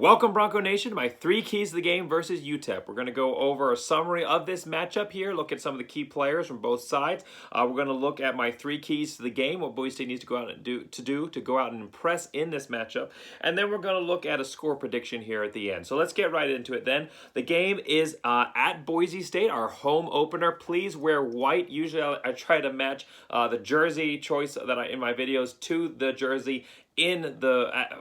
Welcome, Bronco Nation, to my 3 keys to the game versus Utep. We're going to go over a summary of this matchup here, look at some of the key players from both sides. We're going to look at my 3 keys to the game, what Boise State needs to go out and go out and impress in this matchup. And then we're going to look at a score prediction here at the end. So let's get right into it then. The game is at Boise State, our home opener. Please wear white. Usually I try to match the jersey choice that in my videos to the jersey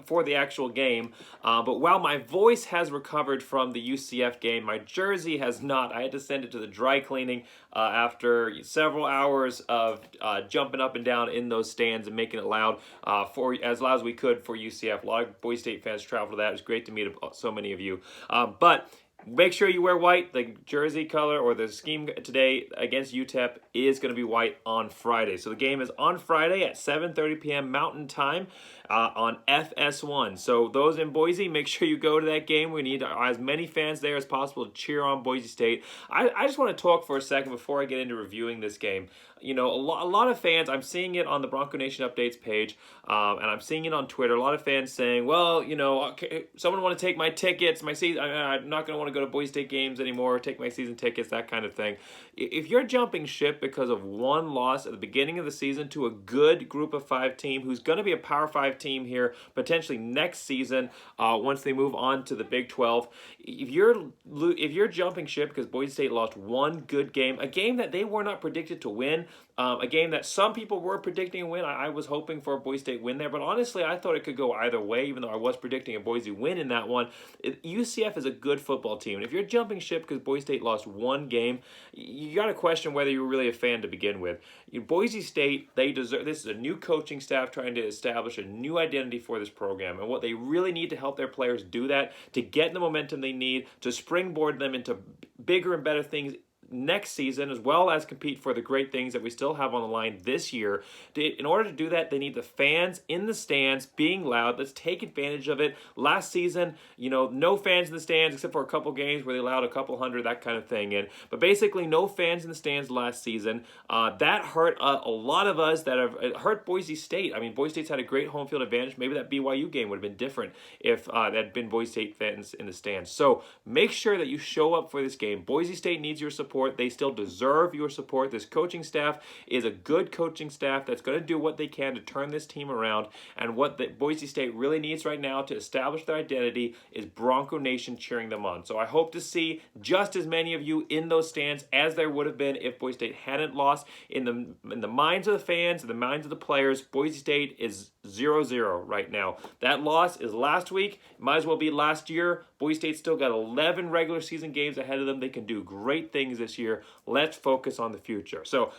for the actual game, but while my voice has recovered from the UCF game, my jersey has not. I had to send it to the dry cleaning after several hours of jumping up and down in those stands and making it loud, as loud as we could for UCF. A lot of Boise State fans traveled to that. It was great to meet so many of you, but make sure you wear white. The jersey color or the scheme today against Utep is going to be white on Friday. So the game is on Friday at 7:30 p.m. Mountain Time on FS1. So those in Boise, make sure you go to that game. We need as many fans there as possible to cheer on Boise State. I just want to talk for a second before I get into reviewing this game. You know, a lot of fans, I'm seeing it on the Bronco Nation Updates page, and I'm seeing it on Twitter. A lot of fans saying, well, you know, okay, someone want to take my tickets, my season, I'm not going to want to go to Boise State games anymore, take my season tickets, that kind of thing. If you're jumping ship because of one loss at the beginning of the season to a good group of 5 team who's going to be a Power 5 team here potentially next season once they move on to the Big 12, if you're jumping ship because Boise State lost one good game, a game that they were not predicted to win, a game that some people were predicting a win. I was hoping for a Boise State win there, but honestly, I thought it could go either way, even though I was predicting a Boise win in that one. UCF is a good football team, and if you're jumping ship because Boise State lost one game, you got to question whether you were really a fan to begin with. Boise State, this is a new coaching staff trying to establish a new identity for this program, and what they really need to help their players do that, to get the momentum they need, to springboard them into bigger and better things next season, as well as compete for the great things that we still have on the line this year. In order to do that, they need the fans in the stands being loud. Let's take advantage of it. Last season, you know, no fans in the stands except for a couple games where they allowed a couple hundred, that kind of thing in. But basically, no fans in the stands last season. That hurt a lot of us. It hurt Boise State. I mean, Boise State's had a great home field advantage. Maybe that BYU game would have been different if there had been Boise State fans in the stands. So make sure that you show up for this game. Boise State needs your support. They still deserve your support. This coaching staff is a good coaching staff that's going to do what they can to turn this team around. And what the Boise State really needs right now to establish their identity is Bronco Nation cheering them on. So I hope to see just as many of you in those stands as there would have been if Boise State hadn't lost. In the minds of the fans, in the minds of the players, Boise State is 0-0 right now. That loss is last week. Might as well be last year. Boise State's still got 11 regular season games ahead of them. They can do great things this year. Let's focus on the future. So,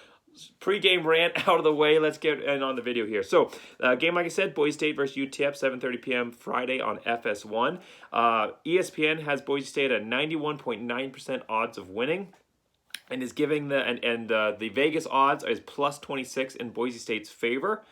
pre-game rant out of the way. Let's get in on the video here. So, game, like I said, Boise State versus UTEP, 7:30 p.m. Friday on FS1. ESPN has Boise State at 91.9% odds of winning, and is giving the Vegas odds is plus 26 in Boise State's favor.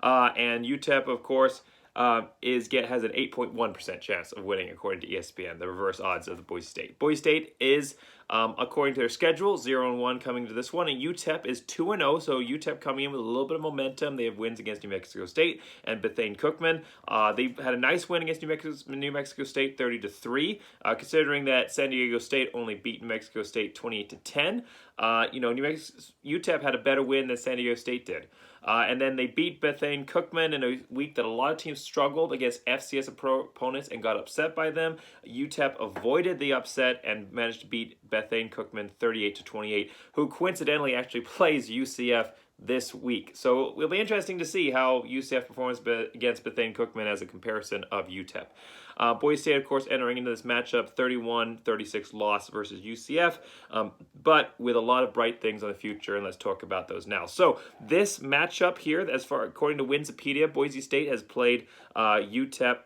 And UTEP, of course, has an 8.1% chance of winning according to ESPN, the reverse odds of the Boise State. Boise State is, according to their schedule, 0-1 coming to this one, and UTEP is 2-0, so UTEP coming in with a little bit of momentum. They have wins against New Mexico State and Bethune-Cookman. They had a nice win against New Mexico State, 30-3, considering that San Diego State only beat New Mexico State 28-10. UTEP had a better win than San Diego State did. And then they beat Bethune-Cookman in a week that a lot of teams struggled against FCS opponents and got upset by them. UTEP avoided the upset and managed to beat Bethune-Cookman 38-28, who coincidentally actually plays UCF this week. So it'll be interesting to see how UCF performs against Bethune-Cookman as a comparison of UTEP. Boise State, of course, entering into this matchup, 31-36 loss versus UCF, but with a lot of bright things on the future, and let's talk about those now. So this matchup here, according to Winsipedia, Boise State has played UTEP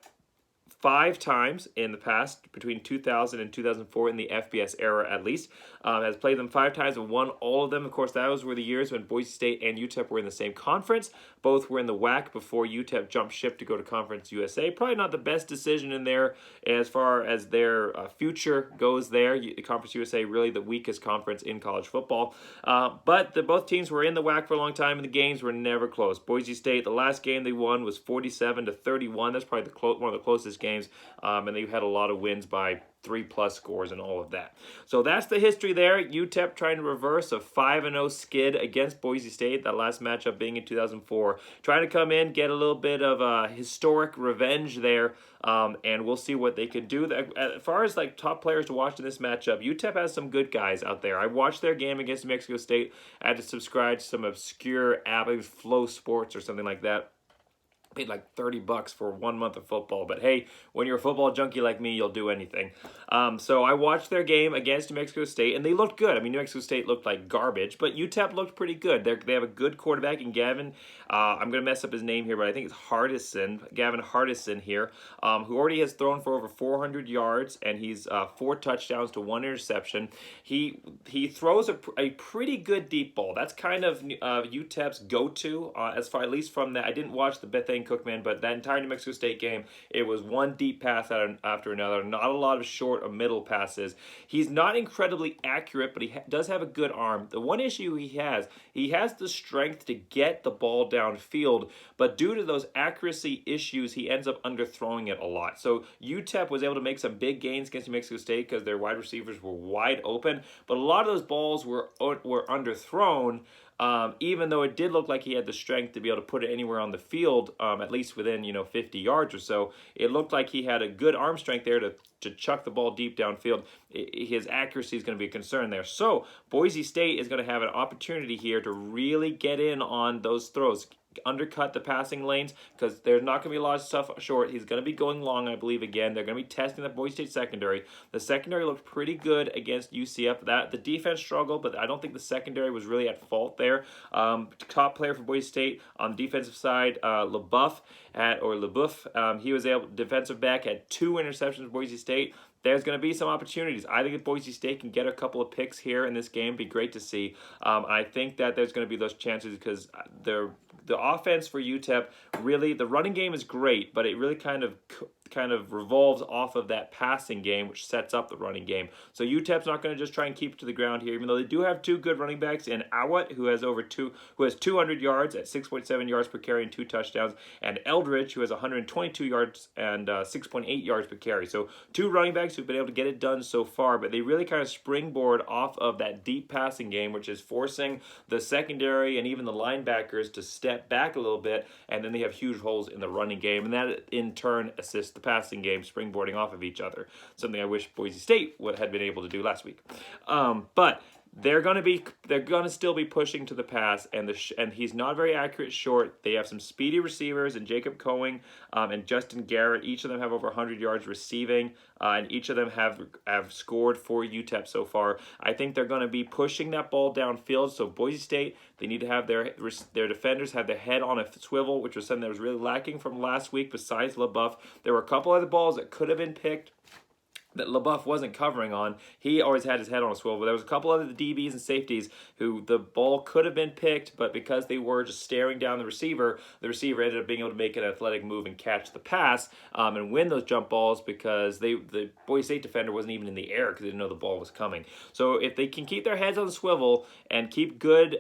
5 times in the past, between 2000 and 2004, in the FBS era at least. Has played them 5 times and won all of them. Of course, those were the years when Boise State and UTEP were in the same conference. Both were in the WAC before UTEP jumped ship to go to Conference USA. Probably not the best decision in there as far as their future goes there. Conference USA really the weakest conference in college football. But both teams were in the WAC for a long time, and the games were never close. Boise State, the last game they won was 47-31. That's probably one of the closest games games, and they've had a lot of wins by 3+ scores and all of that. So that's the history there. Utep trying to reverse a 5-0 skid against Boise State, that last matchup being in 2004. Trying to come in, get a little bit of historic revenge there, and we'll see what they can do. As far as like top players to watch in this matchup, Utep has some good guys out there. I watched their game against New Mexico State. I had to subscribe to some obscure app, Flow Sports or something like that. Paid like $30 for 1 month of football, but hey, when you're a football junkie like me, you'll do anything. So I watched their game against New Mexico State, and they looked good. I mean, New Mexico State looked like garbage, but UTEP looked pretty good. They have a good quarterback in Gavin. I'm going to mess up his name here, but I think it's Gavin Hardison here, who already has thrown for over 400 yards, and he's 4 touchdowns to 1 interception. He throws a pretty good deep ball. That's kind of UTEP's go-to, as far at least from that. I didn't watch the Bethany Cookman, but that entire New Mexico State game, it was one deep pass after another. Not a lot of short or middle passes. He's not incredibly accurate, but he does have a good arm. The one issue he has the strength to get the ball downfield, but due to those accuracy issues, he ends up underthrowing it a lot. So UTEP was able to make some big gains against New Mexico State because their wide receivers were wide open, but a lot of those balls were underthrown. Even though it did look like he had the strength to be able to put it anywhere on the field, at least within 50 yards or so, it looked like he had a good arm strength there to chuck the ball deep downfield. His accuracy is going to be a concern there. So Boise State is going to have an opportunity here to really get in on those throws, undercut the passing lanes, because there's not going to be a lot of stuff short. He's going to be going long, I believe, again. They're going to be testing the Boise State secondary. The secondary looked pretty good against UCF. The defense struggled, but I don't think the secondary was really at fault there. Top player for Boise State on the defensive side, LeBoeuf, he was able, defensive back, had 2 interceptions for Boise State. There's going to be some opportunities. I think if Boise State can get a couple of picks here in this game, it'd be great to see. I think that there's going to be those chances because the offense for UTEP, really, the running game is great, but it really kind of revolves off of that passing game, which sets up the running game. So UTEP's not going to just try and keep it to the ground here, even though they do have 2 good running backs in Awat, who has 200 yards at 6.7 yards per carry and 2 touchdowns, and Eldridge, who has 122 yards and 6.8 yards per carry. So 2 running backs who've been able to get it done so far, but they really kind of springboard off of that deep passing game, which is forcing the secondary and even the linebackers to step back a little bit, and then they have huge holes in the running game, and that in turn assists the passing game, springboarding off of each other. Something I wish Boise State had been able to do last week. But they're going to still be pushing to the pass, and he's not very accurate short. They have some speedy receivers, and Jacob Coing and Justin Garrett. Each of them have over 100 yards receiving, and each of them have scored for UTEP so far. I think they're going to be pushing that ball downfield. So Boise State, they need to have their defenders have their head on a swivel, which was something that was really lacking from last week. Besides LeBoeuf, there were a couple other balls that could have been picked that LeBoeuf wasn't covering on. He always had his head on a swivel. There was a couple other DBs and safeties who the ball could have been picked, but because they were just staring down the receiver ended up being able to make an athletic move and catch the pass and win those jump balls because the Boise State defender wasn't even in the air because they didn't know the ball was coming. So if they can keep their heads on the swivel and keep good,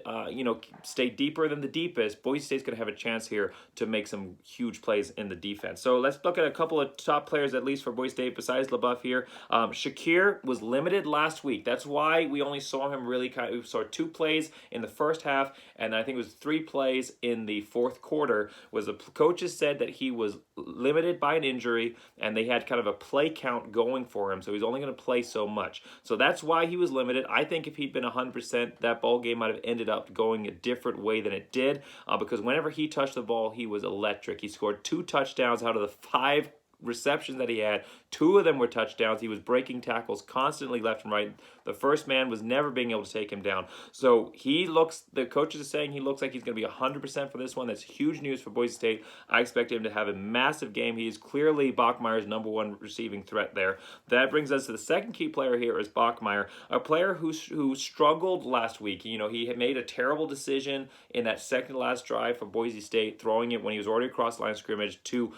stay deeper than the deepest, Boise State's going to have a chance here to make some huge plays in the defense. So let's look at a couple of top players, at least for Boise State, besides LeBoeuf here. Shakir was limited last week. That's why we only saw him we saw 2 plays in the first half, and I think it was 3 plays in the fourth quarter. The coaches said that he was limited by an injury, and they had kind of a play count going for him, so he's only going to play so much. So that's why he was limited. I think if he'd been 100%, that ball game might have ended up going a different way than it did, because whenever he touched the ball, he was electric. He scored 2 touchdowns out of the 5 receptions that he had. 2 of them were touchdowns. He was breaking tackles constantly left and right. The first man was never being able to take him down. So the coaches are saying he looks like he's going to be 100% for this one. That's huge news for Boise State. I expect him to have a massive game. He is clearly Bachmeier's #1 receiving threat there. That brings us to the second key player here is Bachmeier, a player who struggled last week. He had made a terrible decision in that second last drive for Boise State, throwing it when he was already across line of scrimmage to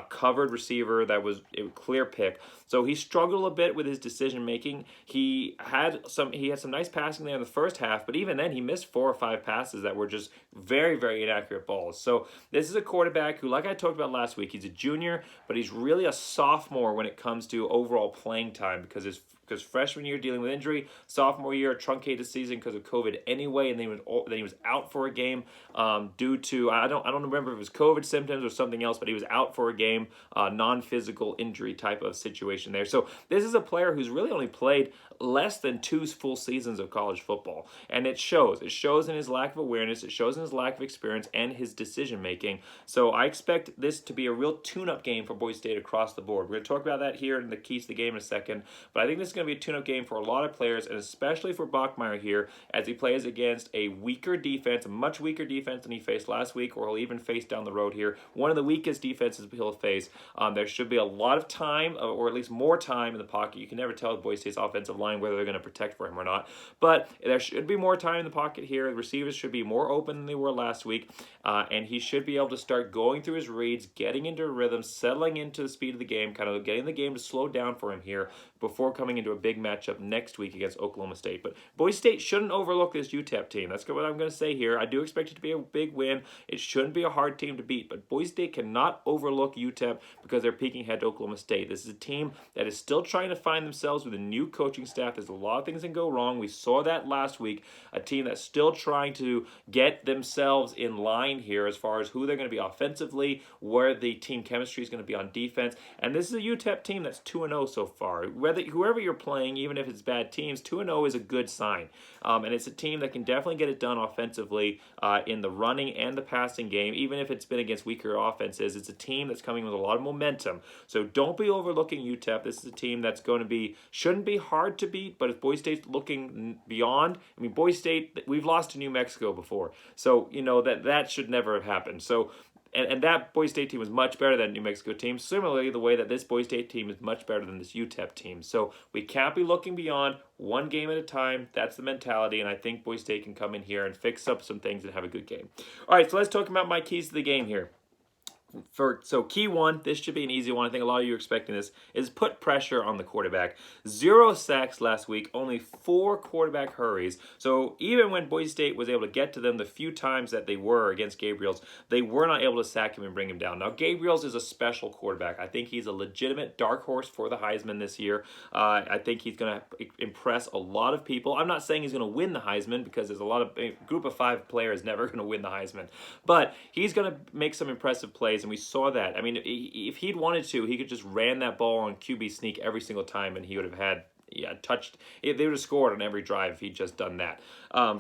covered receivers receiver that was a clear pick. So he struggled a bit with his decision making. He had some nice passing there in the first half, but even then he missed 4 or 5 passes that were just very, very inaccurate balls. So this is a quarterback who, like I talked about last week, he's a junior, but he's really a sophomore when it comes to overall playing time because freshman year dealing with injury, sophomore year truncated season because of COVID anyway, and then he was out for a game due to I don't remember if it was COVID symptoms or something else, but he was out for a game, non-physical injury type of situation there. So this is a player who's really only played less than 2 full seasons of college football, and it shows. It shows in his lack of awareness, it shows in his lack of experience and his decision making. So I expect this to be a real tune-up game for Boise State across the board. We're going to talk about that here in the keys to the game in a second, but I think this is going to be a tune-up game for a lot of players, and especially for Bachmeier here as he plays against a weaker defense, a much weaker defense than he faced last week, or he'll even face down the road here. One of the weakest defenses he'll face. There should be a lot of time, or at least more time in the pocket. You can never tell with Boise State's offensive line whether they're going to protect for him or not, but there should be more time in the pocket here. The receivers should be more open than they were last week, and he should be able to start going through his reads, getting into a rhythm, settling into the speed of the game, kind of getting the game to slow down for him here before coming into a big matchup next week against Oklahoma State. But Boise State shouldn't overlook this Utep team. That's what I'm going to say here. I do expect it to be a big win. It shouldn't be a hard team to beat, but Boise State cannot overlook Utep because they're peeking ahead to Oklahoma State. This is a team that is still trying to find themselves with a new coaching staff. There's a lot of things that can go wrong. We saw that last week. A team that's still trying to get themselves in line here as far as who they're going to be offensively, where the team chemistry is going to be on defense. And this is a Utep team that's 2-0 so far. Whoever you're playing, even if it's bad teams, 2-0 is a good sign. And it's a team that can definitely get it done offensively in the running and the passing game, even if it's been against weaker offenses. It's a team that's coming with a lot of momentum. So don't be overlooking UTEP. This is a team that's shouldn't be hard to beat, but if Boise State's looking beyond, I mean, Boise State, we've lost to New Mexico before. So, that should never have happened. So, and that Boise State team was much better than New Mexico team. Similarly, the way that this Boise State team is much better than this UTEP team. So we can't be looking beyond, one game at a time. That's the mentality, and I think Boise State can come in here and fix up some things and have a good game. All right, so let's talk about my keys to the game here. So key one, this should be an easy one. I think a lot of you are expecting this, is put pressure on the quarterback. 0 sacks last week, only 4 quarterback hurries. So even when Boise State was able to get to them the few times that they were against Gabriel's, they were not able to sack him and bring him down. Now, Gabriel's is a special quarterback. I think he's a legitimate dark horse for the Heisman this year. I think he's going to impress a lot of people. I'm not saying he's going to win the Heisman because there's a group of 5 players never going to win the Heisman. But he's going to make some impressive plays, and we saw that. I mean, if he'd wanted to, he could just ran that ball on QB sneak every single time, and he would have had they would have scored on every drive if he'd just done that,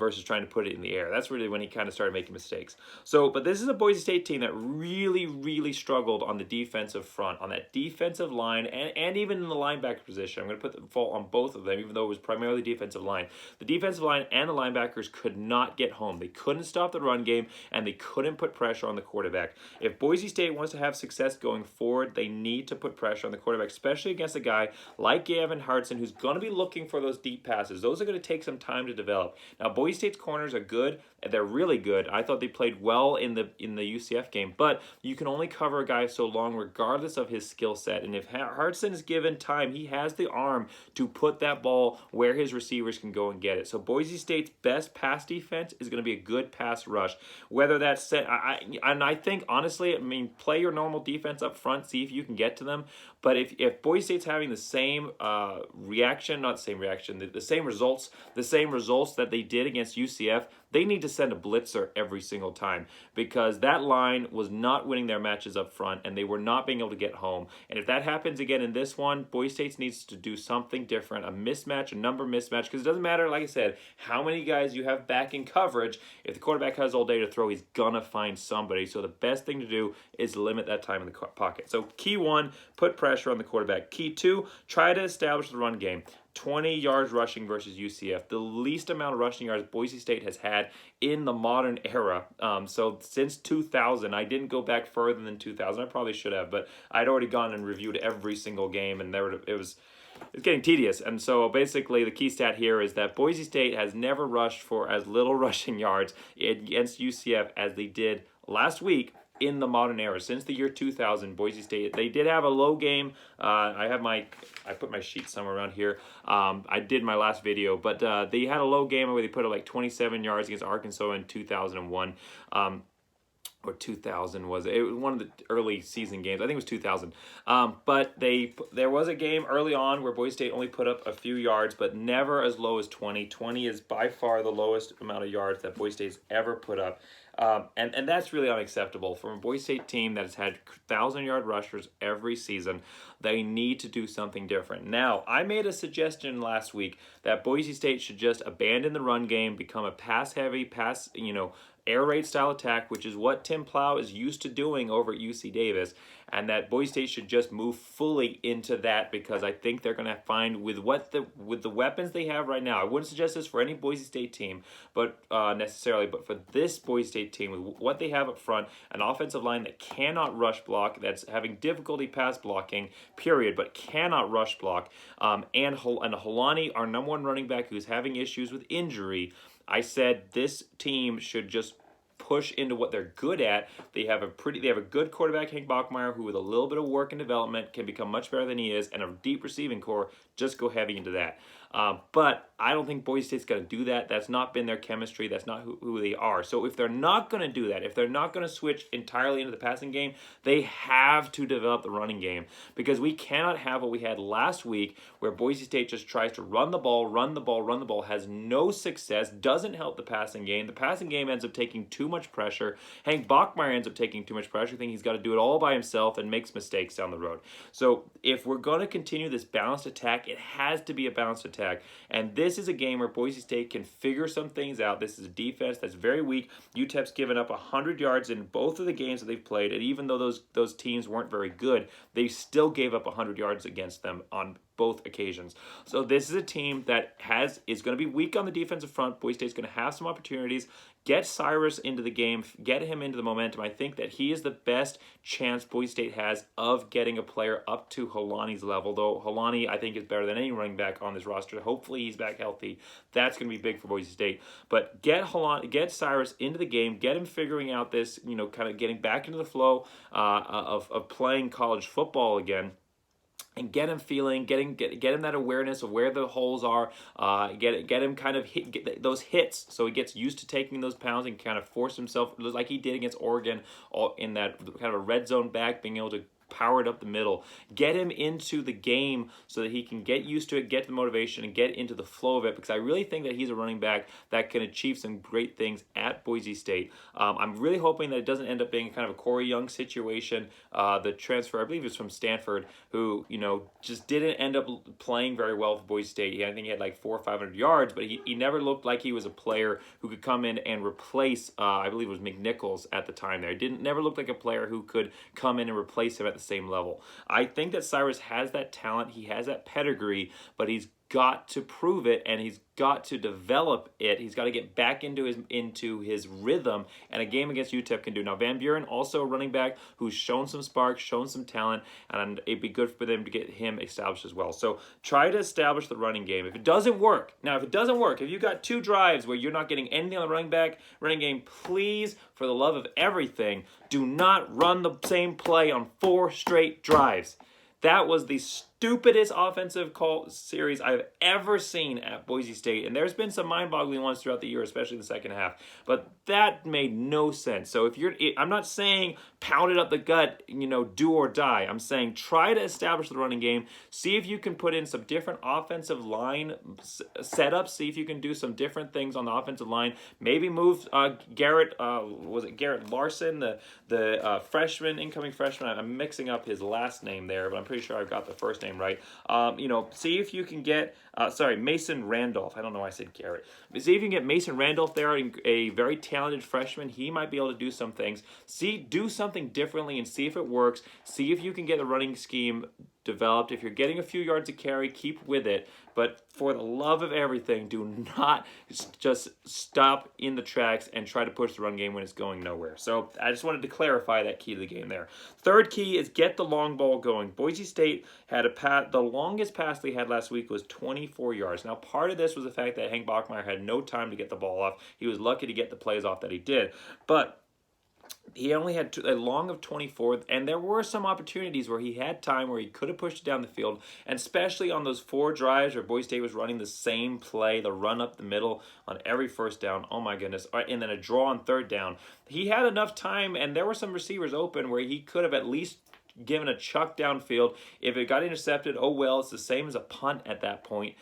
versus trying to put it in the air. That's really when he kind of started making mistakes. So, but this is a Boise State team that really, really struggled on the defensive front, on that defensive line, and even in the linebacker position. I'm going to put the fault on both of them, even though it was primarily defensive line. The defensive line and the linebackers could not get home. They couldn't stop the run game, and they couldn't put pressure on the quarterback. If Boise State wants to have success going forward, they need to put pressure on the quarterback, especially against a guy like Gavin Hartson, who's going to be looking for those deep passes. Those are going to take some time to develop. Now, Boise State's corners are good. They're really good. I thought they played well in the UCF game, but you can only cover a guy so long regardless of his skill set. And if Hartson is given time, he has the arm to put that ball where his receivers can go and get it. So Boise State's best pass defense is going to be a good pass rush. Whether that's set, I think, honestly, play your normal defense up front, see if you can get to them. But if Boise State's having the same the same results that they did against UCF, they need to send a blitzer every single time, because that line was not winning their matches up front, and they were not being able to get home. And if that happens again in this one, Boise State needs to do something different, a mismatch, a number mismatch, because it doesn't matter, like I said, how many guys you have back in coverage. If the quarterback has all day to throw, he's going to find somebody. So the best thing to do is limit that time in the pocket. So key 1, put pressure on the quarterback. Key 2, try to establish the run game. 20 yards rushing versus UCF, the least amount of rushing yards Boise State has had in the modern era. So since 2000, I didn't go back further than 2000. I probably should have, but I'd already gone and reviewed every single game, and it's getting tedious. And so basically the key stat here is that Boise State has never rushed for as little rushing yards against UCF as they did last week in the modern era. Since the year 2000, Boise State, they did have a low game. I put my sheet somewhere around here. I did my last video, but they had a low game where they put up like 27 yards against Arkansas in 2001. Or 2000 was it? It was one of the early season games. I think it was 2000. But there was a game early on where Boise State only put up a few yards, but never as low as 20. 20 is by far the lowest amount of yards that Boise State's ever put up. And that's really unacceptable. From a Boise State team that has had 1,000-yard rushers every season, they need to do something different. Now, I made a suggestion last week that Boise State should just abandon the run game, become a pass-heavy, air raid style attack, which is what Tim Plow is used to doing over at UC Davis, and that Boise State should just move fully into that, because I think they're going to find with the weapons they have right now. I wouldn't suggest this for any Boise State team, but necessarily, but for this Boise State team, with what they have up front, an offensive line that cannot rush block, that's having difficulty pass blocking, period, but cannot rush block, and Holani, our number one running back, who's having issues with injury. I said this team should just push into what they're good at. They have a good quarterback, Hank Bachmeier, who with a little bit of work and development can become much better than he is, and a deep receiving core. Just go heavy into that. But I don't think Boise State's going to do that. That's not been their chemistry. That's not who they are. So if they're not going to do that, if they're not going to switch entirely into the passing game, they have to develop the running game, because we cannot have what we had last week, where Boise State just tries to run the ball, has no success, doesn't help the passing game. The passing game ends up taking too much pressure. Hank Bachmeier ends up taking too much pressure, thinking he's got to do it all by himself, and makes mistakes down the road. So if we're going to continue this balanced attack, it has to be a balanced attack. And this is a game where Boise State can figure some things out. This is a defense that's very weak. Utep's given up 100 yards in both of the games that they've played, and even though those teams weren't very good, they still gave up 100 yards against them on both occasions. So this is a team that is going to be weak on the defensive front. Boise State's going to have some opportunities. Get Cyrus into the game, get him into the momentum. I think that he is the best chance Boise State has of getting a player up to Holani's level, though Holani, I think, is better than any running back on this roster. Hopefully he's back healthy. That's going to be big for Boise State. But get Cyrus into the game, get him figuring out this, kind of getting back into the flow of playing college football again. And get him feeling, get him that awareness of where the holes are. Get him kind of get those hits, so he gets used to taking those pounds and kind of force himself, like he did against Oregon, in that kind of a red zone back, being able to power it up the middle. Get him into the game so that he can get used to it, get the motivation, and get into the flow of it, because I really think that he's a running back that can achieve some great things at Boise State. I'm really hoping that it doesn't end up being kind of a Corey Young situation. The transfer, I believe, is from Stanford, who, just didn't end up playing very well for Boise State. I think he had like 400 or 500 yards, but he never looked like he was a player who could come in and replace, I believe it was McNichols at the time there. Never looked like a player who could come in and replace him at the same level. I think that Cyrus has that talent, he has that pedigree, but he's got to prove it, and he's got to develop it. He's got to get back into his rhythm, and a game against Utep can do. Now, Van Buren, also a running back who's shown some sparks, shown some talent, and it'd be good for them to get him established as well. So try to establish the running game. If it doesn't work, if you've got 2 drives where you're not getting anything on the running game, please, for the love of everything, do not run the same play on 4 straight drives. That was the stupidest offensive call series I've ever seen at Boise State. And there's been some mind-boggling ones throughout the year, especially in the second half. But that made no sense. So I'm not saying pound it up the gut, do or die. I'm saying try to establish the running game. See if you can put in some different offensive line setups. See if you can do some different things on the offensive line. Maybe move Garrett Larson, the incoming freshman. I'm mixing up his last name there, but I'm pretty sure I've got the first name right. See if you can get, Mason Randolph. I don't know why I said Garrett. See if you can get Mason Randolph there, a very talented freshman. He might be able to do some things. Do something differently and see if it works. See if you can get the running scheme developed. If you're getting a few yards of carry, keep with it. But for the love of everything, do not just stop in the tracks and try to push the run game when it's going nowhere. So I just wanted to clarify that key to the game there. Third key is get the long ball going. Boise State had the longest pass they had last week was 24 yards. Now, part of this was the fact that Hank Bachmeier had no time to get the ball off. He was lucky to get the plays off that he did. But he only had a long of 24, and there were some opportunities where he had time where he could have pushed it down the field, and especially on those 4 drives where Boise State was running the same play, the run up the middle on every first down. Oh my goodness. And then a draw on 3rd down. He had enough time, and there were some receivers open where he could have at least given a chuck downfield. If it got intercepted, oh well, it's the same as a punt at that point.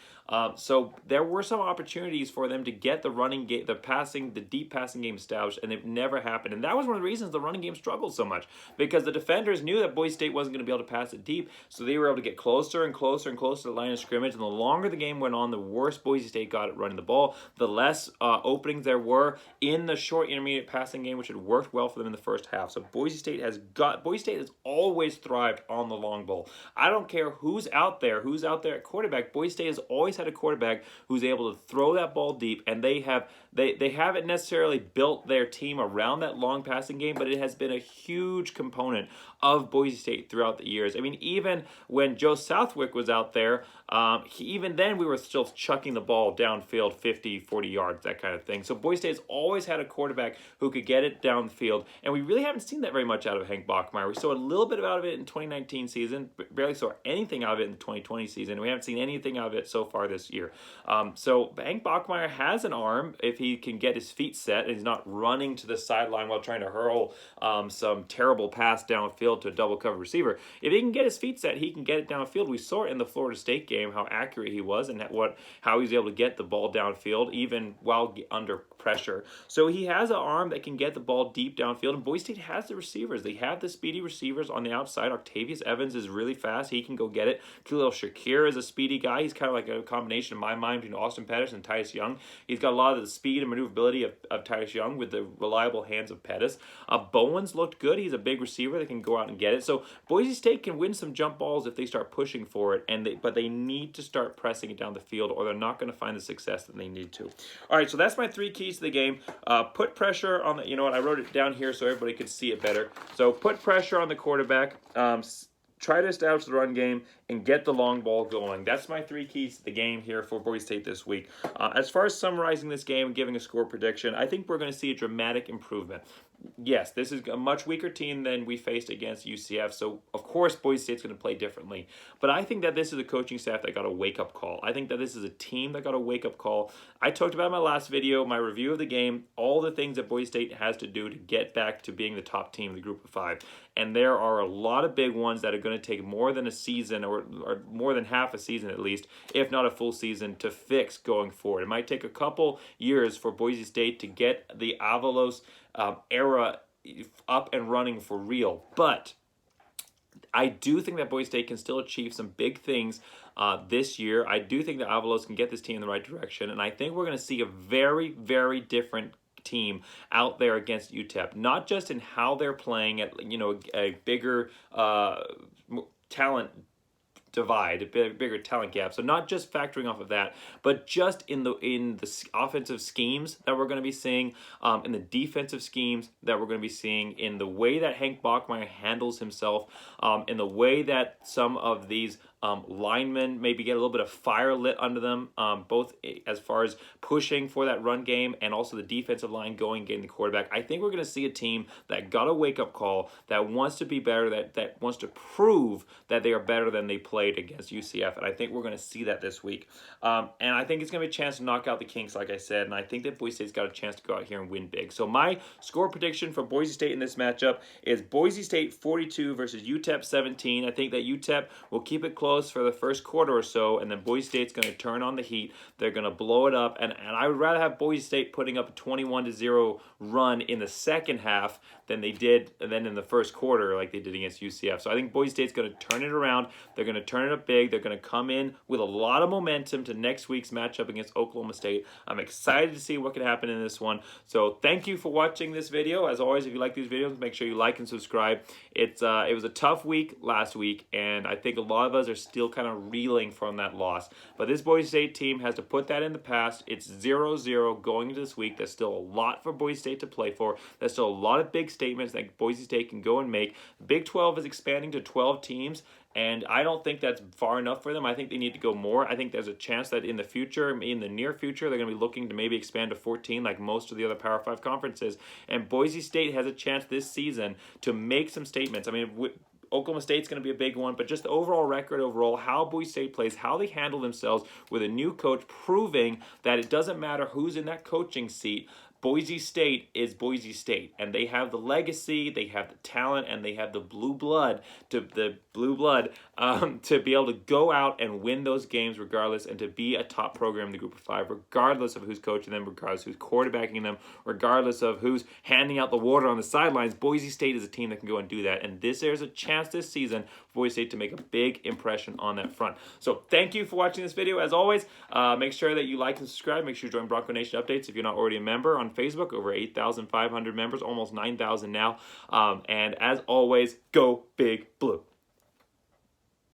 So there were some opportunities for them to get the running game, the deep passing game established, and it never happened. And that was one of the reasons the running game struggled so much, because the defenders knew that Boise State wasn't going to be able to pass it deep, so they were able to get closer and closer and closer to the line of scrimmage. And the longer the game went on, the worse Boise State got at running the ball, the less openings there were in the short intermediate passing game, which had worked well for them in the first half. So Boise State has always thrived on the long ball. I don't care who's out there at quarterback. Boise State has always had a quarterback who's able to throw that ball deep, and they haven't necessarily built their team around that long passing game, but it has been a huge component of Boise State throughout the years. I mean, even when Joe Southwick was out there, even then we were still chucking the ball downfield 50, 40 yards, that kind of thing. So Boise State's always had a quarterback who could get it downfield, and we really haven't seen that very much out of Hank Bachmeier. We saw a little bit out of it in 2019 season, but barely saw anything out of it in the 2020 season. We haven't seen anything out of it so far this year. So Hank Bachmeier has an arm if he can get his feet set and he's not running to the sideline while trying to hurl some terrible pass downfield to a double cover receiver. If he can get his feet set, he can get it downfield. We saw it in the Florida State game, how accurate he was and how he was able to get the ball downfield even while under pressure. So he has an arm that can get the ball deep downfield, and Boise State has the receivers. They have the speedy receivers on the outside. Octavius Evans is really fast. He can go get it. Khalil Shakir is a speedy guy. He's kind of like a combination in my mind between Austin Pettis and Titus Young. He's got a lot of the speed and maneuverability of Titus Young with the reliable hands of Pettis. Bowens looked good. He's a big receiver that can go out and get it. So Boise State can win some jump balls if they start pushing for it, but they need to start pressing it down the field, or they're not going to find the success that they need to. All right, so that's my 3 keys to the game. Put pressure on the, you know what, I wrote it down here so everybody could see it better. So put pressure on the quarterback, try to establish the run game, and get the long ball going. That's my 3 keys to the game here for Boise State this week. As far as summarizing this game and giving a score prediction, I think we're going to see a dramatic improvement. Yes, this is a much weaker team than we faced against UCF, so of course Boise State's going to play differently. But I think that this is a coaching staff that got a wake-up call. I think that this is a team that got a wake-up call. I talked about in my last video, my review of the game, all the things that Boise State has to do to get back to being the top team of the group of 5. And there are a lot of big ones that are going to take more than a season, or more than half a season at least, if not a full season, to fix going forward. It might take a couple years for Boise State to get the Avalos era up and running for real. But I do think that Boise State can still achieve some big things this year. I do think that Avalos can get this team in the right direction, and I think we're going to see a very, very different team out there against Utep, not just in how they're playing at, a bigger talent divide, a bigger talent gap. So not just factoring off of that, but just in the offensive schemes that we're going to be seeing, in the defensive schemes that we're going to be seeing, in the way that Hank Bachmeier handles himself, in the way that some of these linemen maybe get a little bit of fire lit under them, both as far as pushing for that run game and also the defensive line getting the quarterback. I think we're going to see a team that got a wake-up call, that wants to be better, that wants to prove that they are better than they played against UCF, and I think we're going to see that this week. And I think it's going to be a chance to knock out the Kinks, like I said, and I think that Boise State's got a chance to go out here and win big. So my score prediction for Boise State in this matchup is Boise State 42 versus Utep 17. I think that Utep will keep it close for the first quarter or so, and then Boise State's going to turn on the heat. They're going to blow it up, and I would rather have Boise State putting up a 21-0 run in the second half than they did then in the first quarter like they did against UCF. So I think Boise State's going to turn it around. They're going to turn it up big. They're going to come in with a lot of momentum to next week's matchup against Oklahoma State. I'm excited to see what can happen in this one. So thank you for watching this video. As always, if you like these videos, make sure you like and subscribe. It was a tough week last week, and I think a lot of us are still kind of reeling from that loss. But this Boise State team has to put that in the past. It's 0-0 going into this week. There's still a lot for Boise State to play for. There's still a lot of big statements that Boise State can go and make. The Big 12 is expanding to 12 teams. And I don't think that's far enough for them. I think they need to go more. I think there's a chance that in the future, in the near future, they're going to be looking to maybe expand to 14 like most of the other Power 5 conferences. And Boise State has a chance this season to make some statements. I mean, Oklahoma State's going to be a big one, but just the overall record, how Boise State plays, how they handle themselves with a new coach, proving that it doesn't matter who's in that coaching seat. Boise State is Boise State, and they have the legacy, they have the talent, and they have the blue blood to be able to go out and win those games regardless, and to be a top program in the Group of 5, regardless of who's coaching them, regardless of who's quarterbacking them, regardless of who's handing out the water on the sidelines. Boise State is a team that can go and do that, and there's a chance this season for Boise State to make a big impression on that front. So thank you for watching this video. As always, make sure that you like and subscribe. Make sure you join Bronco Nation Updates if you're not already a member on Facebook. Over 8,500 members, almost 9,000 now. And as always, go Big Blue.